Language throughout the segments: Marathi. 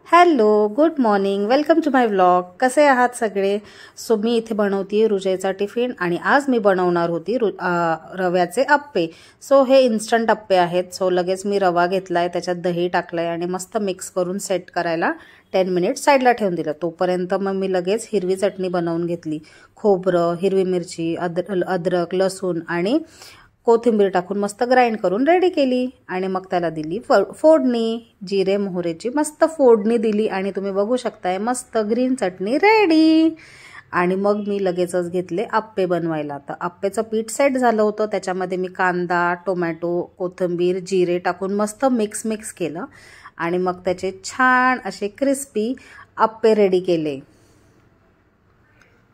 Hello, good morning, welcome to my vlog. कसे आहात सगळे? सो मी इथे बनवते रुजयचा टिफिन आणि आज मी बनवणार होती रव्याचे अप्पे. सो हे इन्स्टंट अप्पे आहेत. सो लगेच मी रवा घेतलाय, त्याच्यात दही टाकलंय आणि मस्त मिक्स करून सेट करायला 10 मिनिट साईडला ठेवून दिलं. तोपर्यंत मग मी लगेच हिरवी चटणी बनवून घेतली. खोबरं, हिरवी मिरची, अद्रक, लसूण आणि कोथिंबीर टाकून मस्त ग्राइंड करून रेडी केली आणि मग त्याला दिली फोडणी. जिरे मोहरेची मस्त फोडणी दिली आणि तुम्ही बघू शकताय मस्त ग्रीन चटणी रेडी. आणि मग मी लगेचच घेतले अप्पे बनवायला. तर अप्पेचं पीठ सेट झालं होतं. त्याच्यामध्ये मी कांदा, टोमॅटो, कोथिंबीर, जिरे टाकून मस्त मिक्स केलं आणि मग त्याचे छान असे क्रिस्पी अप्पे रेडी केले.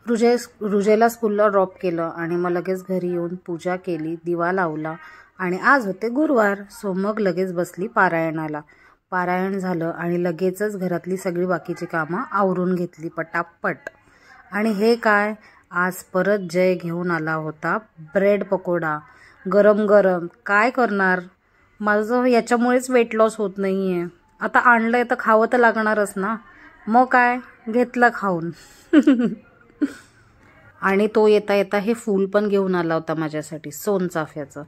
रुजेला स्कूलला ड्रॉप केलं आणि मग लगेच घरी येऊन पूजा केली, दिवा लावला आणि आज होते गुरुवार. सो मग लगेच बसली पारायणाला. पारायण झालं आणि लगेचच घरातली सगळी बाकीची कामं आवरून घेतली पटापट. आणि हे काय, आज परत जय घेऊन आला होता ब्रेड पकोडा गरम गरम. काय करणार, माझं याच्यामुळेच वेट लॉस होत नाही आहे. आता आणलंय तर खावं तर लागणारच ना. मग काय, घेतलं खाऊन. आणि तो येता येता हे फूल पण घेऊन आला होता माझ्यासाठी, सोनचाफ्याचं.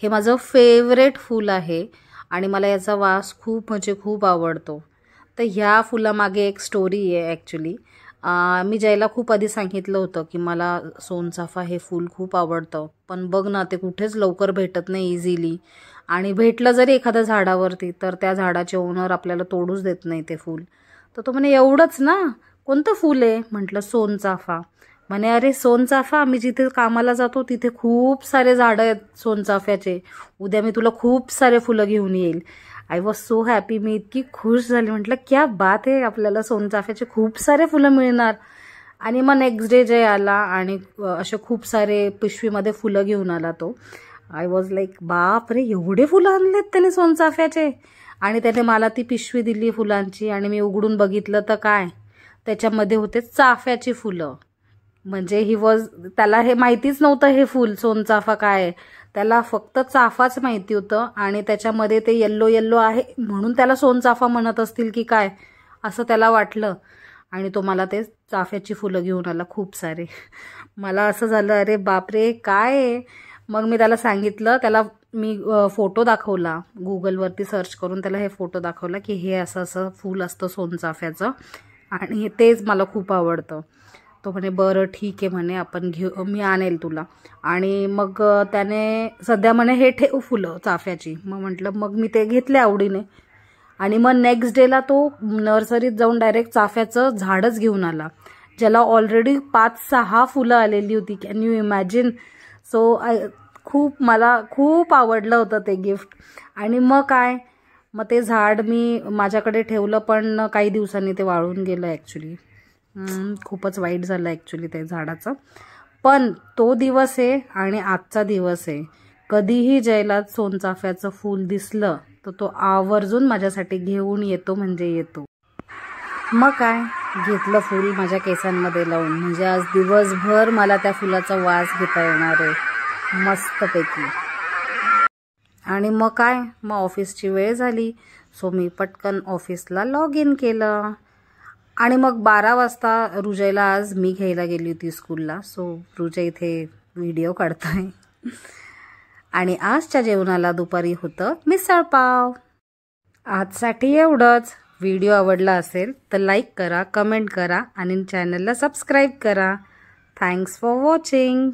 हे माझं फेवरेट फूल आहे आणि मला याचा वास खूप म्हणजे खूप आवडतो. तर ह्या फुलामागे एक स्टोरी आहे ॲक्च्युली. मी जयला खूप आधी सांगितलं होतं की मला सोनचाफा हे फूल खूप आवडतं, पण बघ ना ते कुठेच लवकर भेटत नाही इझिली. आणि भेटलं जरी एखाद्या झाडावरती तर त्या झाडाचे ओनर आपल्याला तोडूच देत नाही ते फूल. तर तो म्हणे एवढंच ना, कोणतं फूल आहे? म्हटलं सोनचाफा. म्हणे अरे सोनचाफा, मी जिथे कामाला जातो तिथे खूप सारे झाडं आहेत सोनचाफ्याचे, उद्या मी तुला खूप सारे फुलं घेऊन येईल. I was so happy. मी इतकी खुश झाली. म्हटलं क्या बात आहे, आपल्याला सोनचाफ्याचे खूप सारे फुलं मिळणार. आणि मग नेक्स्ट डे जे आला आणि असे खूप सारे पिशवीमध्ये फुलं घेऊन आला तो. आय वॉज लाईक बाप रे, एवढे फुलं आणलेत त्याने सोनचाफ्याचे. आणि त्याने मला ती पिशवी दिली फुलांची आणि मी उघडून बघितलं तर काय, त्याच्यामध्ये होते चाफ्याची फुलं. म्हणजे त्याला हे माहितीच नव्हतं हे फूल सोनचाफा काय आहे. त्याला फक्त चाफाच माहिती होतं आणि त्याच्यामध्ये ते येल्लो येल्लो आहे म्हणून त्याला सोनचाफा म्हणत असतील की काय, असं त्याला वाटलं. आणि तो मला ते चाफ्याची फुलं घेऊन आला खूप सारे. मला असं झालं अरे बापरे काय आहे. मग मी त्याला सांगितलं, त्याला मी फोटो दाखवला, गुगलवरती सर्च करून त्याला हे फोटो दाखवला की हे असं असं फूल असतं सोनचाफ्याचं आणि तेच मला खूप आवडतं. तो म्हणे बरं ठीक आहे म्हणे, आपण मी आणेल तुला. आणि मग त्याने सध्या म्हणे हे ठेव फुलं चाफ्याची. मग म्हटलं मग मी ते घेतले आवडीने. आणि मग नेक्स्ट डेला तो नर्सरीत जाऊन डायरेक्ट चाफ्याचं झाडच घेऊन आला, ज्याला ऑलरेडी 5-6 फुलं आलेली होती. Can you imagine? सो मला खूप आवडलं होतं ते गिफ्ट. आणि मग काय, मग ते झाड मी माझ्याकडे ठेवलं, पण काही दिवसांनी ते वाळून गेलं ॲक्च्युली. खूपच वाईट झालं ॲक्च्युली त्या झाडाचं. पण तो दिवस आहे आणि आजचा दिवस आहे. कधीही जयला सोनचाफ्याचं फूल दिसलं तर तो आवर्जून माझ्यासाठी घेऊन येतो म्हणजे येतो. मग काय, घेतलं फूल माझ्या केसांमध्ये लावून. म्हणजे आज दिवसभर मला त्या फुलाचा वास घेता येणार आहे मस्तपैकी. आणि मग काय, मग ऑफिसची वेळ झाली. सो मी पटकन ऑफिसला लॉग इन केलं. आणि मग 12 वाजता रुजयला आज मी घ्यायला गेली होती स्कूलला. सो रुजय इथे व्हिडिओ काढतोय. आणि आजच्या जेवणाला दुपारी होतं मिसळ पाव. आजसाठी एवढंच. व्हिडिओ आवडला असेल तर लाईक करा, कमेंट करा आणि चॅनलला सबस्क्राईब करा. Thanks for watching.